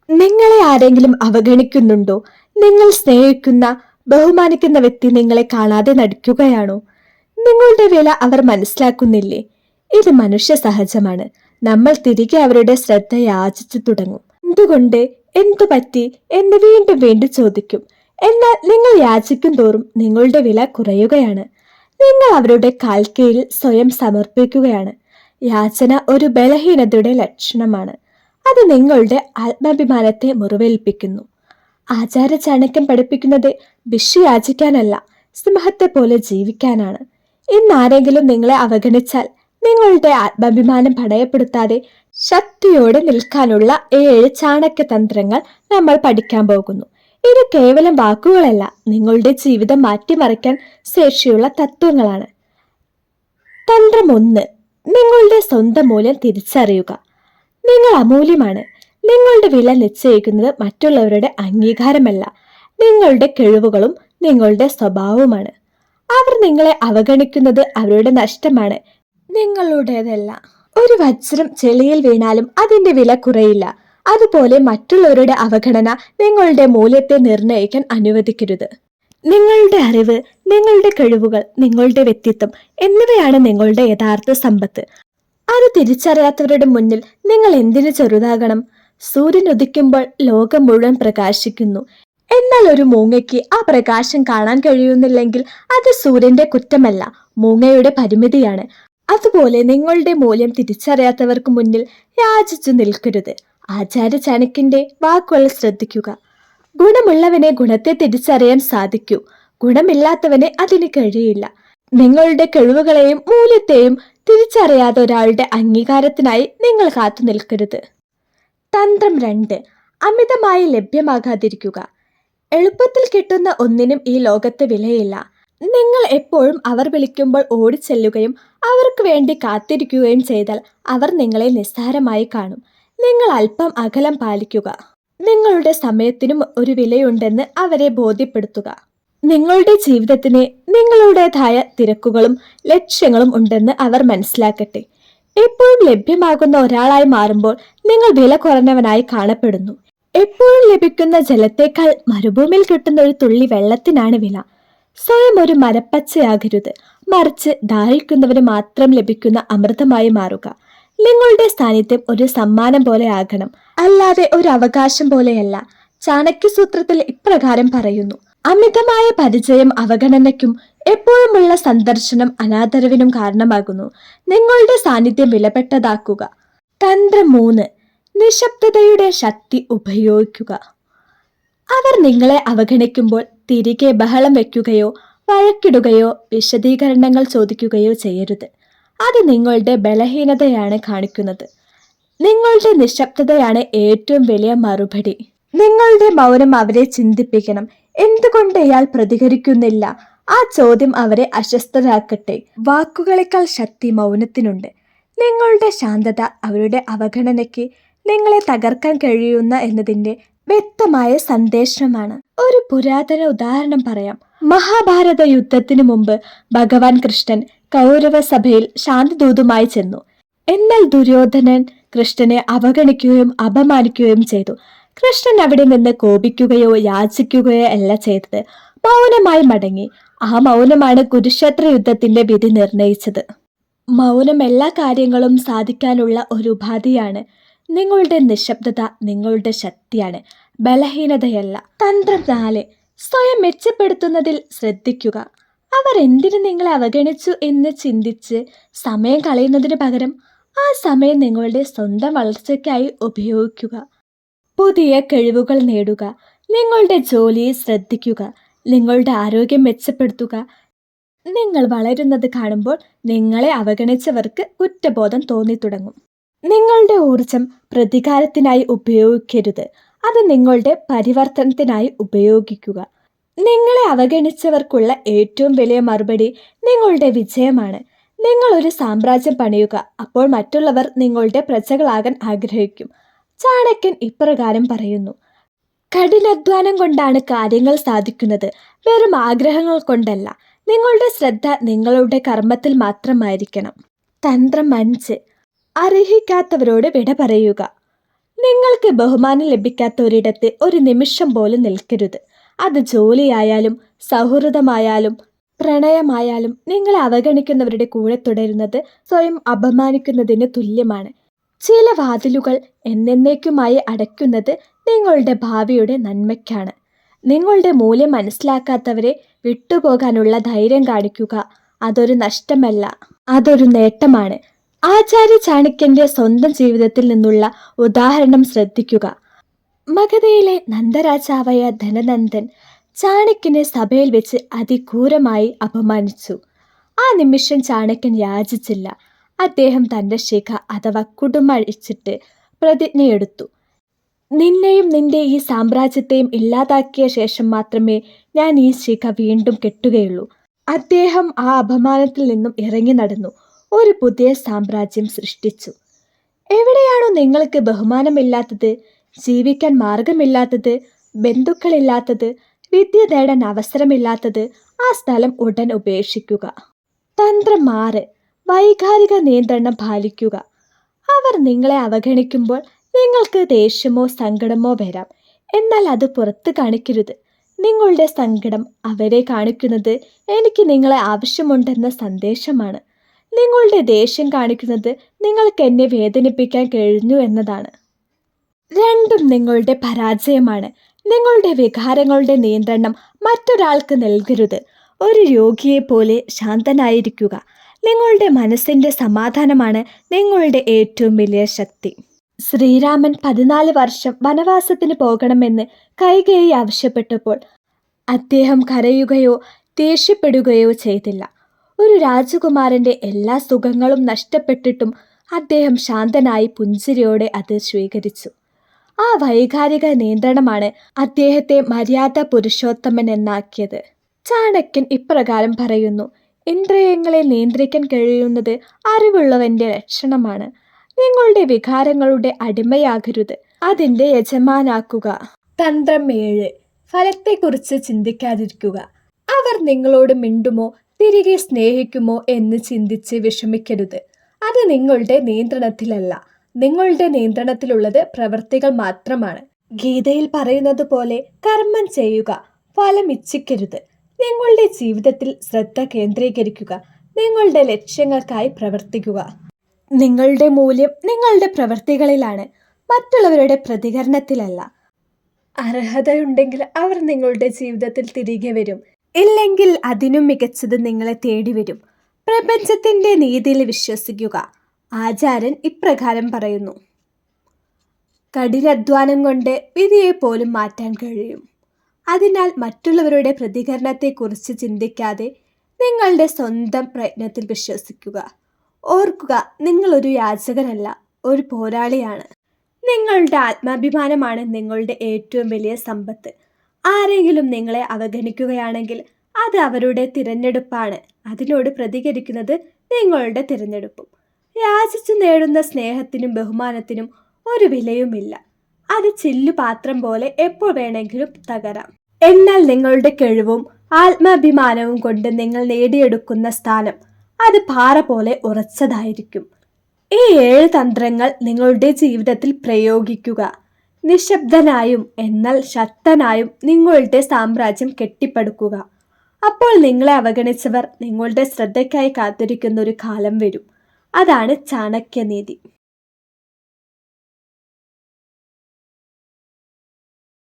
നിങ്ങളെ ആരെങ്കിലും അവഗണിക്കുന്നുണ്ടോ? നിങ്ങൾ സ്നേഹിക്കുന്ന, ബഹുമാനിക്കുന്ന വ്യക്തി നിങ്ങളെ കാണാതെ നടിക്കുകയാണോ? നിങ്ങളുടെ വില അവർ മനസ്സിലാക്കുന്നില്ലേ? ഇത് മനുഷ്യ സഹജമാണ്. നമ്മൾ തിരികെ അവരുടെ ശ്രദ്ധ യാചിച്ചു തുടങ്ങും. എന്തുകൊണ്ട്, എന്തു പറ്റി എന്ന് വീണ്ടും വീണ്ടും ചോദിക്കും. എന്നാൽ നിങ്ങൾ യാചിക്കും തോറും നിങ്ങളുടെ വില കുറയുകയാണ്. നിങ്ങൾ അവരുടെ കാൽക്കീഴിൽ സ്വയം സമർപ്പിക്കുകയാണ്. യാചന ഒരു ബലഹീനതയുടെ ലക്ഷണമാണ്. അത് നിങ്ങളുടെ ആത്മാഭിമാനത്തെ മുറിവേൽപ്പിക്കുന്നു. ആചാര ചാണക്യൻ പഠിപ്പിക്കുന്നത് ഭിക്ഷ യാചിക്കാനല്ല, സിംഹത്തെ പോലെ ജീവിക്കാനാണ്. ഇന്നാരെങ്കിലും നിങ്ങളെ അവഗണിച്ചാൽ നിങ്ങളുടെ ആത്മാഭിമാനം പണയപ്പെടുത്താതെ ശക്തിയോടെ നിൽക്കാനുള്ള 7 ചാണക്യ തന്ത്രങ്ങൾ നമ്മൾ പഠിക്കാൻ പോകുന്നു. ഇത് കേവലം വാക്കുകളല്ല, നിങ്ങളുടെ ജീവിതം മാറ്റിമറിക്കാൻ ശേഷിയുള്ള തത്വങ്ങളാണ്. തന്ത്രം 1: നിങ്ങളുടെ സ്വന്തം മൂല്യം തിരിച്ചറിയുക. നിങ്ങൾ അമൂല്യമാണ്. നിങ്ങളുടെ വില നിശ്ചയിക്കുന്നത് മറ്റുള്ളവരുടെ അംഗീകാരമല്ല, നിങ്ങളുടെ കഴിവുകളും നിങ്ങളുടെ സ്വഭാവവുമാണ്. അവർ നിങ്ങളെ അവഗണിക്കുന്നത് അവരുടെ നഷ്ടമാണ്, നിങ്ങളുടേതല്ല. ഒരു വജ്രം ചെളിയിൽ വീണാലും അതിന്റെ വില കുറയില്ല. അതുപോലെ മറ്റുള്ളവരുടെ അവഗണന നിങ്ങളുടെ മൂല്യത്തെ നിർണ്ണയിക്കാൻ അനുവദിക്കരുത്. നിങ്ങളുടെ അറിവ്, നിങ്ങളുടെ കഴിവുകൾ, നിങ്ങളുടെ വ്യക്തിത്വം എന്നിവയാണ് നിങ്ങളുടെ യഥാർത്ഥ സമ്പത്ത്. അത് തിരിച്ചറിയാത്തവരുടെ മുന്നിൽ നിങ്ങൾ എന്തിനു ചെറുതാകണം? സൂര്യൻ ഉദിക്കുമ്പോൾ ലോകം മുഴുവൻ പ്രകാശിക്കുന്നു. എന്നാൽ ഒരു മൂങ്ങയ്ക്ക് ആ പ്രകാശം കാണാൻ കഴിയുന്നില്ലെങ്കിൽ അത് സൂര്യന്റെ കുറ്റമല്ല, മൂങ്ങയുടെ പരിമിതിയാണ്. അതുപോലെ നിങ്ങളുടെ മൂല്യം തിരിച്ചറിയാത്തവർക്ക് മുന്നിൽ യാചിച്ചു നിൽക്കരുത്. ആചാര്യ ചാണക്യന്റെ വാക്കുകൾ ശ്രദ്ധിക്കുക. ഗുണമുള്ളവനെ ഗുണത്തെ തിരിച്ചറിയാൻ സാധിക്കൂ, ഗുണമില്ലാത്തവനെ അതിന് കഴിയില്ല. നിങ്ങളുടെ കഴിവുകളെയും മൂല്യത്തെയും തിരിച്ചറിയാത്ത ഒരാളുടെ അംഗീകാരത്തിനായി നിങ്ങൾ കാത്തു നിൽക്കരുത്. തന്ത്രം 2: അമിതമായി ലഭ്യമാകാതിരിക്കുക. എളുപ്പത്തിൽ കിട്ടുന്ന ഒന്നിനും ഈ ലോകത്ത് വിലയില്ല. നിങ്ങൾ എപ്പോഴും അവർ വിളിക്കുമ്പോൾ ഓടിച്ചെല്ലുകയും അവർക്ക് വേണ്ടി കാത്തിരിക്കുകയും ചെയ്താൽ അവർ നിങ്ങളെ നിസ്സാരമായി കാണും. നിങ്ങൾ അല്പം അകലം പാലിക്കുക. നിങ്ങളുടെ സമയത്തിനും ഒരു വിലയുണ്ടെന്ന് അവരെ ബോധ്യപ്പെടുത്തുക. നിങ്ങളുടെ ജീവിതത്തിന് നിങ്ങളുടേതായ തിരക്കുകളും ലക്ഷ്യങ്ങളും ഉണ്ടെന്ന് അവർ മനസ്സിലാക്കട്ടെ. എപ്പോഴും ലഭ്യമാകുന്ന ഒരാളായി മാറുമ്പോൾ നിങ്ങൾ വില കുറഞ്ഞവനായി കാണപ്പെടുന്നു. എപ്പോഴും ലഭിക്കുന്ന ജലത്തേക്കാൾ മരുഭൂമിയിൽ കിട്ടുന്ന ഒരു തുള്ളി വെള്ളത്തിനാണ് വില. സ്വയം ഒരു മരപ്പച്ചയാകരുത്, മറിച്ച് ദാഹിക്കുന്നവന് മാത്രം ലഭിക്കുന്ന അമൃതമായി മാറുക. നിങ്ങളുടെ സാന്നിധ്യം ഒരു സമ്മാനം പോലെ ആകണം, അല്ലാതെ ഒരു അവകാശം പോലെയല്ല. ചാണക്യസൂത്രത്തിൽ ഇപ്രകാരം പറയുന്നു: അമിതമായ പരിചയം അവഗണനയ്ക്കും എപ്പോഴുമുള്ള സന്ദർശനം അനാദരവിനും കാരണമാകുന്നു. നിങ്ങളുടെ സാന്നിധ്യം വിലപ്പെട്ടതാക്കുക. തന്ത്രം 3: നിശബ്ദതയുടെ ശക്തി ഉപയോഗിക്കുക. അവർ നിങ്ങളെ അവഗണിക്കുമ്പോൾ തിരികെ ബഹളം വയ്ക്കുകയോ വഴക്കിടുകയോ വിശദീകരണങ്ങൾ ചോദിക്കുകയോ ചെയ്യരുത്. അത് നിങ്ങളുടെ ബലഹീനതയാണ് കാണിക്കുന്നത്. നിങ്ങളുടെ നിശബ്ദതയാണ് ഏറ്റവും വലിയ മറുപടി. നിങ്ങളുടെ മൗനം അവരെ ചിന്തിപ്പിക്കണം. എന്തുകൊണ്ട് ഇയാൾ പ്രതികരിക്കുന്നില്ല? ആ ചോദ്യം അവരെ അസ്വസ്ഥരാക്കട്ടെ. വാക്കുകളേക്കാൾ ശക്തി മൗനത്തിനുണ്ട്. നിങ്ങളുടെ ശാന്തത അവരുടെ അവഗണനയ്ക്ക് നിങ്ങളെ തകർക്കാൻ കഴിയുന്ന എന്നതിന്റെ വ്യക്തമായ സന്ദേശമാണ്. ഒരു പുരാതന ഉദാഹരണം പറയാം. മഹാഭാരത യുദ്ധത്തിനു മുമ്പ് ഭഗവാൻ കൃഷ്ണൻ കൗരവ സഭയിൽ ശാന്തിദൂതുമായി ചെന്നു. എന്നാൽ ദുര്യോധനൻ കൃഷ്ണനെ അവഗണിക്കുകയും അപമാനിക്കുകയും ചെയ്തു. കൃഷ്ണൻ അവിടെ നിന്ന് കോപിക്കുകയോ യാചിക്കുകയോ അല്ല ചെയ്തത്, മൗനമായി മടങ്ങി. ആ മൗനമാണ് കുരുക്ഷേത്ര യുദ്ധത്തിന്റെ വിധി നിർണയിച്ചത്. മൗനം എല്ലാ കാര്യങ്ങളും സാധിക്കാനുള്ള ഒരു ഉപാധിയാണ്. നിങ്ങളുടെ നിശബ്ദത നിങ്ങളുടെ ശക്തിയാണ്, ബലഹീനതയല്ല. തന്ത്രം 4: സ്വയം മെച്ചപ്പെടുത്തുന്നതിൽ ശ്രദ്ധിക്കുക. അവർ എന്തിനു നിങ്ങളെ അവഗണിച്ചു എന്ന് ചിന്തിച്ച് സമയം കളയുന്നതിന് പകരം ആ സമയം നിങ്ങളുടെ സ്വന്തം വളർച്ചയ്ക്കായി ഉപയോഗിക്കുക. പുതിയ കഴിവുകൾ നേടുക, നിങ്ങളുടെ ജോലിയെ ശ്രദ്ധിക്കുക, നിങ്ങളുടെ ആരോഗ്യം മെച്ചപ്പെടുത്തുക. നിങ്ങൾ വളരുന്നത് കാണുമ്പോൾ നിങ്ങളെ അവഗണിച്ചവർക്ക് കുറ്റബോധം തോന്നിത്തുടങ്ങും. നിങ്ങളുടെ ഊർജം പ്രതികാരത്തിനായി ഉപയോഗിക്കരുത്, അത് നിങ്ങളുടെ പരിവർത്തനത്തിനായി ഉപയോഗിക്കുക. നിങ്ങളെ അവഗണിച്ചവർക്കുള്ള ഏറ്റവും വലിയ മറുപടി നിങ്ങളുടെ വിജയമാണ്. നിങ്ങൾ ഒരു സാമ്രാജ്യം പണിയുക, അപ്പോൾ മറ്റുള്ളവർ നിങ്ങളുടെ പ്രജകളാകാൻ ആഗ്രഹിക്കും. ചാണക്യൻ ഇപ്രകാരം പറയുന്നു: കഠിനാധ്വാനം കൊണ്ടാണ് കാര്യങ്ങൾ സാധിക്കുന്നത്, വെറും ആഗ്രഹങ്ങൾ കൊണ്ടല്ല. നിങ്ങളുടെ ശ്രദ്ധ നിങ്ങളുടെ കർമ്മത്തിൽ മാത്രമായിരിക്കണം. തന്ത്രം 5: അർഹിക്കാത്തവരോട് വിട പറയുക. നിങ്ങൾക്ക് ബഹുമാനം ലഭിക്കാത്ത ഒരിടത്ത് ഒരു നിമിഷം പോലും നിൽക്കരുത്. അത് ജോലിയായാലും സൗഹൃദമായാലും പ്രണയമായാലും നിങ്ങളെ അവഗണിക്കുന്നവരുടെ കൂടെ തുടരുന്നത് സ്വയം അപമാനിക്കുന്നതിന് തുല്യമാണ്. ചില വാതിലുകൾ എന്നേക്കുമായി അടയ്ക്കുന്നത് നിങ്ങളുടെ ഭാവിയുടെ നന്മയ്ക്കാണ്. നിങ്ങളുടെ മൂല്യം മനസ്സിലാക്കാത്തവരെ വിട്ടുപോകാനുള്ള ധൈര്യം കാണിക്കുക. അതൊരു നഷ്ടമല്ല, അതൊരു നേട്ടമാണ്. ആചാര്യ ചാണക്യന്റെ സ്വന്തം ജീവിതത്തിൽ നിന്നുള്ള ഉദാഹരണം ശ്രദ്ധിക്കുക. മഗധയിലെ നന്ദരാജാവായ ധനനന്ദൻ ചാണക്യനെ സഭയിൽ വെച്ച് അതിക്രൂരമായി അപമാനിച്ചു. ആ നിമിഷം ചാണക്യൻ യാചിച്ചില്ല. അദ്ദേഹം തൻ്റെ ശിഖ അഥവാ കുടുമഴിച്ചിട്ട് പ്രതിജ്ഞയെടുത്തു. നിന്നെയും നിന്റെ ഈ സാമ്രാജ്യത്തെയും ഇല്ലാതാക്കിയ ശേഷം മാത്രമേ ഞാൻ ഈ ശിഖ വീണ്ടും കെട്ടുകയുള്ളൂ. അദ്ദേഹം ആ അപമാനത്തിൽ നിന്നും ഇറങ്ങി നടന്നു ഒരു പുതിയ സാമ്രാജ്യം സൃഷ്ടിച്ചു. എവിടെയാണോ നിങ്ങൾക്ക് ബഹുമാനമില്ലാത്തത്, ജീവിക്കാൻ മാർഗമില്ലാത്തത്, ബന്ധുക്കളില്ലാത്തത്, വിദ്യ നേടാൻ അവസരമില്ലാത്തത്, ആ സ്ഥലം ഉടൻ ഉപേക്ഷിക്കുക. തന്ത്രം മാറ്. വൈകാരിക നിയന്ത്രണം പാലിക്കുക. അവർ നിങ്ങളെ അവഗണിക്കുമ്പോൾ നിങ്ങൾക്ക് ദേഷ്യമോ സങ്കടമോ വരാം. എന്നാൽ അത് പുറത്ത് കാണിക്കരുത്. നിങ്ങളുടെ സങ്കടം അവരെ കാണിക്കുന്നത് എനിക്ക് നിങ്ങളെ ആവശ്യമുണ്ടെന്ന സന്ദേശമാണ്. നിങ്ങളുടെ ദേഷ്യം കാണിക്കുന്നത് നിങ്ങൾക്ക് എന്നെ വേദനിപ്പിക്കാൻ കഴിഞ്ഞു എന്നതാണ്. രണ്ടും നിങ്ങളുടെ പരാജയമാണ്. നിങ്ങളുടെ വികാരങ്ങളുടെ നിയന്ത്രണം മറ്റൊരാൾക്ക് നൽകരുത്. ഒരു രോഗിയെ പോലെ ശാന്തനായിരിക്കുക. നിങ്ങളുടെ മനസ്സിൻ്റെ സമാധാനമാണ് നിങ്ങളുടെ ഏറ്റവും വലിയ ശക്തി. ശ്രീരാമൻ 14 വർഷം വനവാസത്തിന് പോകണമെന്ന് കൈകേയി ആവശ്യപ്പെട്ടപ്പോൾ അദ്ദേഹം കരയുകയോ ദേഷ്യപ്പെടുകയോ ചെയ്തില്ല. ഒരു രാജകുമാരൻ്റെ എല്ലാ സുഖങ്ങളും നഷ്ടപ്പെട്ടിട്ടും അദ്ദേഹം ശാന്തനായി പുഞ്ചിരിയോടെ അത് സ്വീകരിച്ചു. ആ വൈകാരിക നിയന്ത്രണമാണ് അദ്ദേഹത്തെ മര്യാദ പുരുഷോത്തമൻ എന്നാക്കിയത്. ചാണക്യൻ ഇപ്രകാരം പറയുന്നു: ഇന്ദ്രിയങ്ങളെ നിയന്ത്രിക്കാൻ കഴിയുന്നത് അറിവുള്ളവന്റെ ലക്ഷണമാണ്. നിങ്ങളുടെ വികാരങ്ങളുടെ അടിമയാകരുത്, അതിൻ്റെ യജമാനാക്കുക. തന്ത്രം 7. ഫലത്തെക്കുറിച്ച് ചിന്തിക്കാതിരിക്കുക. അവർ നിങ്ങളോട് മിണ്ടുമോ തിരികെ സ്നേഹിക്കുമോ എന്ന് ചിന്തിച്ച് വിഷമിക്കരുത്. അത് നിങ്ങളുടെ നിയന്ത്രണത്തിലല്ല. നിങ്ങളുടെ നിയന്ത്രണത്തിലുള്ളത് പ്രവൃത്തികൾ മാത്രമാണ്. ഗീതയിൽ പറയുന്നത് പോലെ കർമ്മം ചെയ്യുക, ഫലം ഇച്ഛിക്കരുത്. നിങ്ങളുടെ ജീവിതത്തിൽ ശ്രദ്ധ കേന്ദ്രീകരിക്കുക. നിങ്ങളുടെ ലക്ഷ്യങ്ങൾക്കായി പ്രവർത്തിക്കുക. നിങ്ങളുടെ മൂല്യം നിങ്ങളുടെ പ്രവൃത്തികളിലാണ്, മറ്റുള്ളവരുടെ പ്രതികരണത്തിലല്ല. അർഹതയുണ്ടെങ്കിൽ അവർ നിങ്ങളുടെ ജീവിതത്തിൽ തിരികെ വരും. ഇല്ലെങ്കിൽ അതിനും മികച്ചത് നിങ്ങളെ തേടി വരും. പ്രപഞ്ചത്തിൻ്റെ നീതിയിൽ വിശ്വസിക്കുക. ആചാര്യൻ ഇപ്രകാരം പറയുന്നു: കഠിനാധ്വാനം കൊണ്ട് വിധിയെ പോലും മാറ്റാൻ കഴിയും. അതിനാൽ മറ്റുള്ളവരുടെ പ്രതികരണത്തെക്കുറിച്ച് ചിന്തിക്കാതെ നിങ്ങളുടെ സ്വന്തം പ്രയത്നത്തിൽ വിശ്വസിക്കുക. ഓർക്കുക, നിങ്ങളൊരു യാചകനല്ല, ഒരു പോരാളിയാണ്. നിങ്ങളുടെ ആത്മാഭിമാനമാണ് നിങ്ങളുടെ ഏറ്റവും വലിയ സമ്പത്ത്. ആരെങ്കിലും നിങ്ങളെ അവഗണിക്കുകയാണെങ്കിൽ അത് അവരുടെ തിരഞ്ഞെടുപ്പാണ്. അതിനോട് പ്രതികരിക്കുന്നത് നിങ്ങളുടെ തിരഞ്ഞെടുപ്പും. യാചിച്ചു നേടുന്ന സ്നേഹത്തിനും ബഹുമാനത്തിനും ഒരു വിലയുമില്ല. അത് ചില്ലുപാത്രം പോലെ എപ്പോൾ വേണമെങ്കിലും തകരാം. എന്നാൽ നിങ്ങളുടെ കഴിവും ആത്മാഭിമാനവും കൊണ്ട് നിങ്ങൾ നേടിയെടുക്കുന്ന സ്ഥാനം അത് പാറ പോലെ ഉറച്ചതായിരിക്കും. ഈ 7 തന്ത്രങ്ങൾ നിങ്ങളുടെ ജീവിതത്തിൽ പ്രയോഗിക്കുക. നിശബ്ദനായും എന്നാൽ ശക്തനായും നിങ്ങളുടെ സാമ്രാജ്യം കെട്ടിപ്പടുക്കുക. അപ്പോൾ നിങ്ങളെ അവഗണിച്ചവർ നിങ്ങളുടെ ശ്രദ്ധയ്ക്കായി കാത്തിരിക്കുന്ന ഒരു കാലം വരും. അതാണ് ചാണക്യനീതി.